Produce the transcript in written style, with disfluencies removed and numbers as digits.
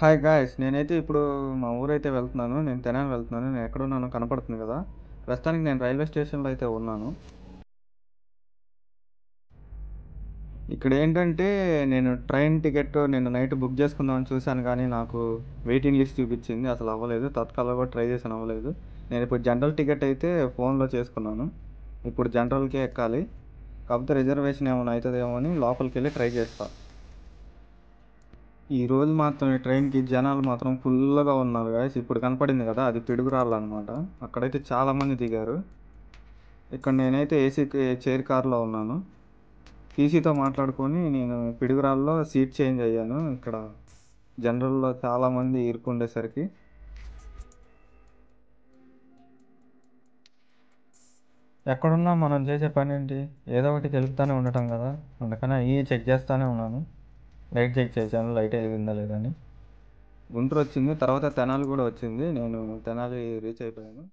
Hi guys! నేనైతే ఇప్పుడు మా ఊరైతే వెళ్తున్నాను. నేను తెనాలి వెళ్తున్నాను. నేను ఎక్కడున్నానో కనపడుతుంది గదా! ప్రస్తుతానికి నేను రైల్వే స్టేషన్‌లో అయితే ఉన్నాను. ఇక్కడేంటంటే నేను ట్రైన్ టికెట్ నిన్న నైట్ బుక్ చేసుకుందామని చూశాను గానీ, నాకు వెయిటింగ్ లిస్ట్ చూపిచ్చింది. అసలు అవ్వలేదు. తత్కాల్‌లో కూడా ట్రై చేశాను అవ్వలేదు. నేనిప్పుడు జనరల్ టికెట్ అయితే ఫోన్‌లో చేసుకున్నాను. ఇప్పుడు జనరల్‌కే ఎక్కాలి. కాకపోతే రిజర్వేషన్ ఏమైనా అయితదేమో అని లోపలికెళ్ళి ట్రై చేస్తా. ఈరోజు మాత్రం ఈ ట్రైన్‌కి జనాలు మాత్రం ఫుల్లుగా ఉన్నారు గాయ్స్. ఇప్పుడు కనపడింది గదా! అది పిడుగురాళ్ళనమాట. అక్కడైతే చాలామంది దిగారు. ఇక్కడ నేనైతే ఏసీ చైర్ కార్‌లో ఉన్నాను. టీసీతో మాట్లాడుకొని నేను పిడుగురాళ్ళలో సీట్ చేంజ్ అయ్యాను. ఇక్కడ జనరల్‌లో చాలామంది ఇరుక్కుండేసరికి. ఎక్కడున్నా మనం చేసే పనేంటి? ఏదో ఒకటి తెలుపుతానే ఉండటం గదా! అందుకని అయ్యి చెక్ చేస్తానే ఉన్నాను. లైట్ చెక్ చేశాను. లైట్ ఎలిగిందా లేదా అని. గుంటూరొచ్చింది. తర్వాత తెనాలి గూడా వచ్చింది. నేను తెనాలి రీచ్ అయిపోయాను.